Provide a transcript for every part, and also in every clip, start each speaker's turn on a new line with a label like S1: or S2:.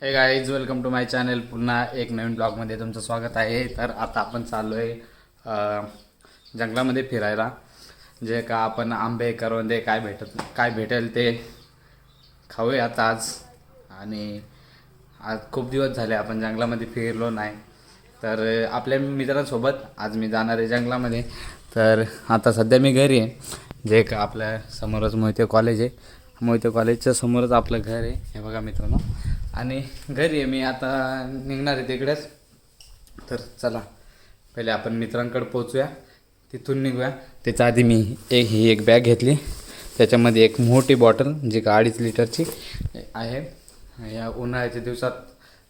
S1: हे guys, welcome to my channel. पुन्हा एक नवीन ब्लॉगमध्ये तुमचं स्वागत आहे. तर आता आपण चाललो आहे जंगलामध्ये फिरायला. जे का आपण आंबे करवंदे काय भेटेल ते खाऊयात आज. आणि आज खूप दिवस झाले आपण जंगलामध्ये फिरलो नाही. तर आपल्या मित्रांसोबत आज मी जाणार आहे जंगलामध्ये. तर आता सध्या मी घरी आहे. जे का आपल्या समोरच मोहिते कॉलेज आहे. मोहिते कॉलेजच्या समोरच आपलं घर आहे. हे बघा मित्रांनो. आणि घरी आहे मी आता, निघणार आहे तिकडेच. तर चला पहिले आपण मित्रांकडे पोचूया, तिथून निघूया. त्याच्या आधी मी ही एक बॅग घेतली. त्याच्यामध्ये एक मोठी बॉटल जी का 2.5 लिटरची आहे. या उन्हाळ्याच्या दिवसात,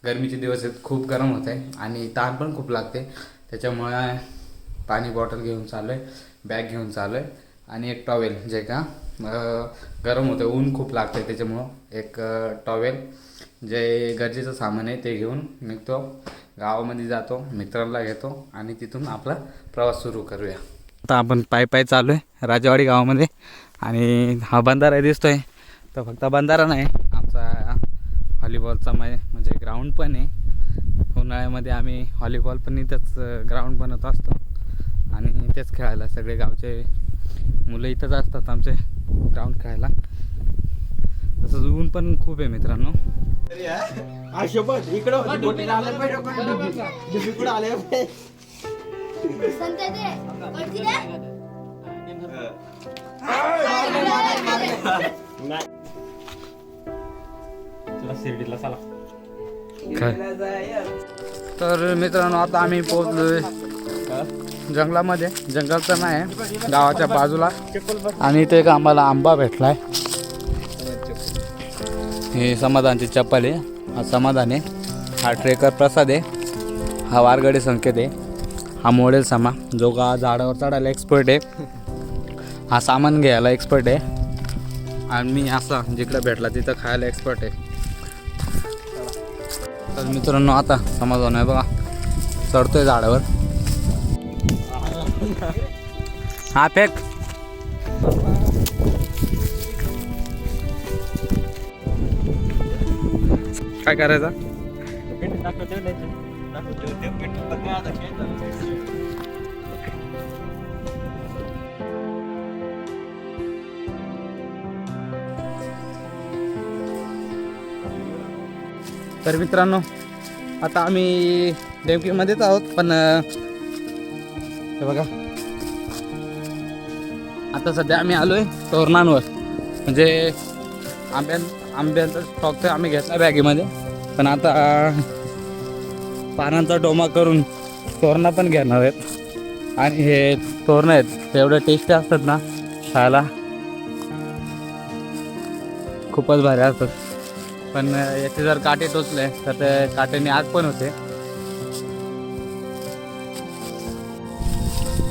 S1: गरमीचे दिवस आहेत, खूप गरम होत आहे आणि तहान पण खूप लागते. त्याच्यामुळे पाणी बॉटल घेऊन चाललो आहे, बॅग घेऊन चाललो आहे. आणि एक टॉवेल, जे का गरम होतं, ऊन खूप लागतं आहे, त्याच्यामुळं एक टॉवेल, जे गरजेचं सामान आहे ते घेऊन निघतो. गावामध्ये जातो, मित्रांना घेतो आणि तिथून आपला प्रवास सुरू करूया. आता आपण पायी चाललो आहे राजेवाडी गावामध्ये. आणि हा बंधारा दिसतो आहे, तर फक्त बंधारा नाही, आमचा व्हॉलीबॉलचा म्हणजे ग्राउंड पण आहे. उन्हाळ्यामध्ये आम्ही व्हॉलीबॉल पण इथंच ग्राउंड बनवत असतो आणि तेच खेळायला सगळे गावचे मुलं इथंच असतात आमचे ग्राउंड खेळायला. तसंच ऊन पण खूप आहे मित्रांनो. तर मित्रांनो, आता आम्ही पोहोचलोय जंगलामध्ये. जंगल तर नाही, गावाच्या बाजूला. आणि इथे एक आम्हाला आंबा भेटलाय. हे समाधानची चप्पल आहे. हा समाधान आहे. हा ट्रेकर प्रसाद आहे. हा वारगडे संकेत आहे. हा मोडेल सामा, जो का झाडावर चढायला एक्सपर्ट आहे. हा सामान घ्यायला एक्सपर्ट आहे. आणि मी असा जिकडे भेटला तिथं खायला एक्सपर्ट आहे. तर मित्रांनो, आता समाधान आहे बघा, चढतोय झाडावर. हा फेक. काय करायचं? तर मित्रांनो, आता आम्ही डेमकीमध्येच आहोत. पण हे बघा, आता सध्या आम्ही आलोय तोरणांवर. म्हणजे आंब्यांचा स्टॉक आम्ही घेतला बॅगेमध्ये. पण आता पानांचा डोमा करून तोरणं पण घेणार आहेत. आणि हे तोरणं आहेत ते एवढे टेस्टी असतात ना खायला, खूपच भारी असतात. पण याचे जर काटे टोचले तर ते काट्याने आग पण होते.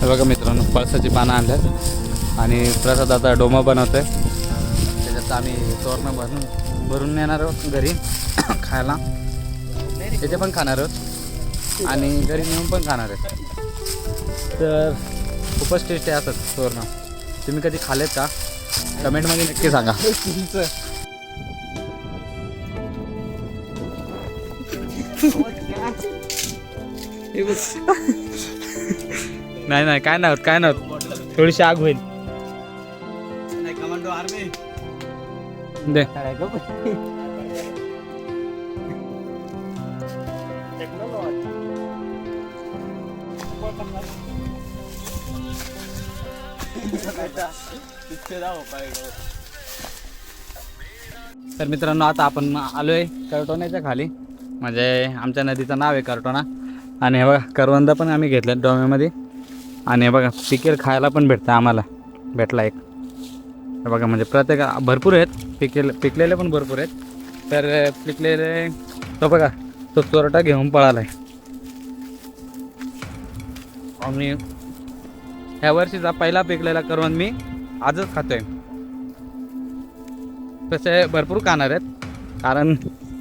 S1: हे बघा मित्रांनो, पळसाची पानं आणल्यात आणि प्रसाद आता डोमा बनवतोय. त्याच्यात आम्ही तोरणं भरून नेणार आहोत घरी खायला. त्याचे पण खाणार आहोत आणि घरी नेऊन पण खाणार आहेत. तर खूपच टेस्टी असतात तोरणं. तुम्ही कधी खाल्लेत का? कमेंटमध्ये नक्की सांगा. नाही काय नाही होत, थोडीशी आग होईल. दे. तर मित्रांनो, आता आपण आलोय करटोण्याच्या खाली. म्हणजे आमच्या नदीचं नाव आहे करटोना. आणि हे बघा, करवंद पण आम्ही घेतल्यात डोम्यामध्ये. आणि हे बघा, पिकेल खायला पण भेटतं आम्हाला. भेटला एक. हे बघा, म्हणजे प्रत्येक भरपूर आहेत, पिकलेले पण भरपूर आहेत. तर पिकलेले तो बघा, तो चोरटा घेऊन पळाला आहे. आणि ह्या वर्षीचा पहिला पिकलेला करवंद मी आजच खातोय. तसे भरपूर खाणार आहेत, कारण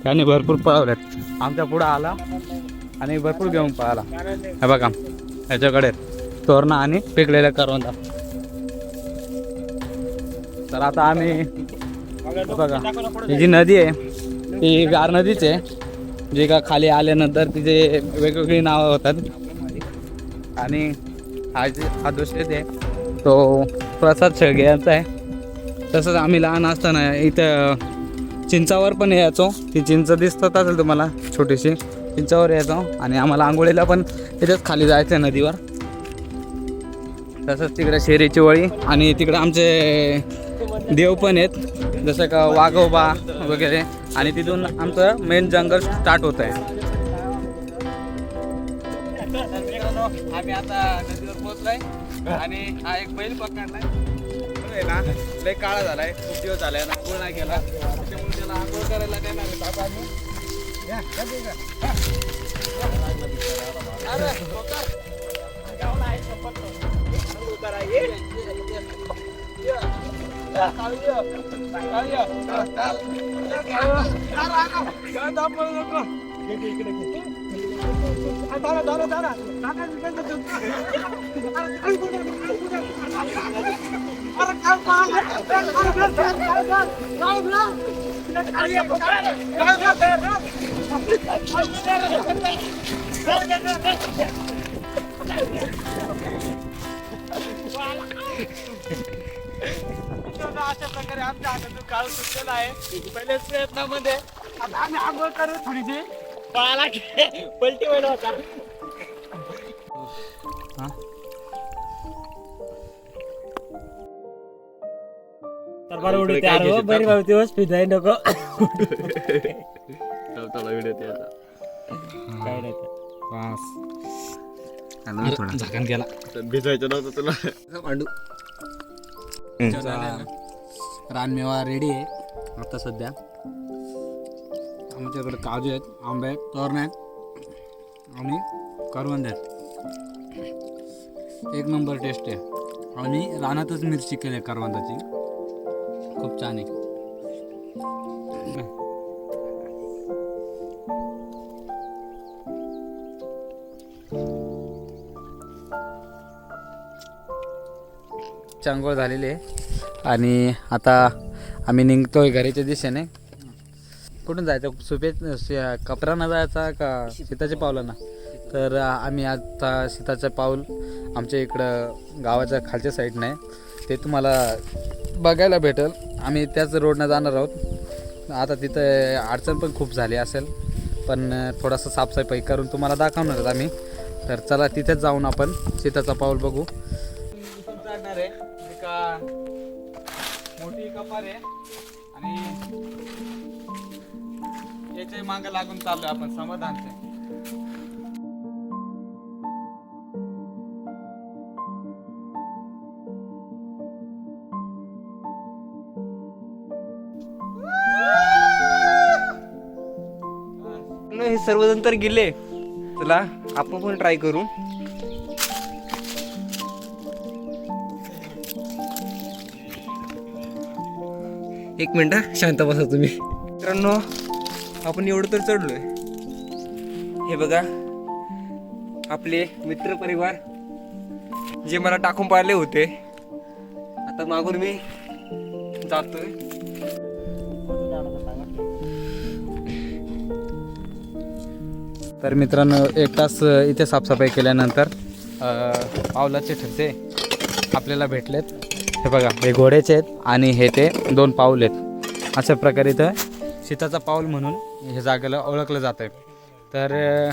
S1: त्याने भरपूर पळवलेत. आमच्या पुढं आला आणि भरपूर घेऊन पळाला. हे बघा, ह्याच्याकडे तोरणा आणि पिकलेल्या करवंदा. तर आता आम्ही बघा, ही जी नदी आहे ती गार नदीच आहे. जे का खाली आल्यानंतर तिचे वेगवेगळी नावं होतात. आणि हा जो शेत आहे तो प्रसाद शेळगे यांचा आहे. तसंच आम्ही लहान असताना इथं चिंचावर पण यायचो. ती चिंच दिसतात असेल तुम्हाला, छोटीशी चिंचावर यायचो. आणि आम्हाला आंघोळीला पण इथंच खाली जायचं आहे नदीवर. तसंच तिकडे शेरीची वळी आणि तिकडे आमचे देव पण आहेत, जसं का वाघोबा वगैरे. आणि तिथून आमचं मेन जंगल स्टार्ट होत आहे. आम्ही आता नदीवर पोहोचलोय आणि हा एक बैल पकडलाय ना, लय काळा झालाय, खूप दिवस झालाय, आंघोळ नाही केला, त्याच्यामुळे त्याला आंघोळ करायला देणार आहे बाबा. अशा प्रकारे आमच्या हातातून काळ सुटलेला आहे. पहिल्याच प्रयत्नामध्ये आता आम्ही आंघोळ करू थोडीशी, पळाला पलटी व्हायला होता. तर बरं उडे तयार हो, बरी भाऊ दिवस फिराय नको. व्हिडिओ त्याचा काय नाही बस थोडा झाकण केला, भिजवायचं नव्हतं तुला. मांडू रानमेवा रेडी आहे आता सध्या. आमच्याकडे काजू आहेत, आंबे आहेत, तोरण आहेत आणि करवंद आहेत. एक नंबर टेस्ट आहे. आणि रानातच मिरची केली आहे करवंदाची, खूप छान आहे. अंघोळ झालेली आहे आणि आता आम्ही निघतोय घराच्या दिशेने. कुठून जायचं, कपरानं जायचा का सीताच्या पावलांना? तर आम्ही आता सीताचं पाऊल आमच्या इकडं गावाच्या खालच्या साईडनं आहे, ते तुम्हाला बघायला भेटेल. आम्ही त्याच रोडनं जाणार आहोत. आता तिथं अडचण पण खूप झाली असेल, पण थोडासा साफसफाई करून तुम्हाला दाखवणार आहोत आम्ही. तर चला तिथेच जाऊन आपण सीताचा पाऊल बघू. चढणार आहे एका मोठी कपार आहे आणि याच्या मागं लागून चाललोय आपण समाधानचे.
S2: हे सर्वजण तर गेले, चला आपण पण ट्राय करू. एक मिनिट शांत बसा तुम्ही. मित्रांनो आपण एवढं तर चढलोय. हे बघा आपले मित्र परिवार जे मला टाकून पाहिले होते, आता मागून मी जातोय.
S1: तर मित्रांनो 1 तास इथे साफसफाई केल्यानंतर पावलाचे ठसे आपल्याला भेटलेत. हे बघा, हे घोड्याचे आहेत आणि हे ते 2 पाऊल आहेत. अशा प्रकारे इथं सीताचा पाऊल म्हणून हे जागेला ओळखलं जात आहे. तर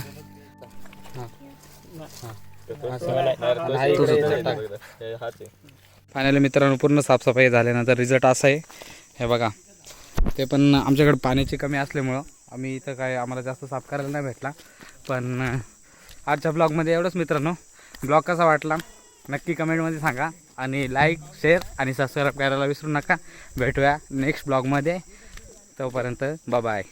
S1: फायनली मित्रांनो पूर्ण साफसफाई झाल्यानंतर रिझल्ट असा आहे. हे बघा, ते पण आमच्याकडे पाण्याची कमी असल्यामुळं आम्ही इथं काय आम्हाला जास्त साफ करायला नाही भेटला. पण आजच्या ब्लॉगमध्ये एवढंच मित्रांनो. ब्लॉग कसा वाटला नक्की कमेंटमध्ये सांगा आणि लाईक, शेअर आणि सबस्क्राईब करायला विसरू नका. भेटूया नेक्स्ट ब्लॉगमध्ये. तोपर्यंत बाय बाय.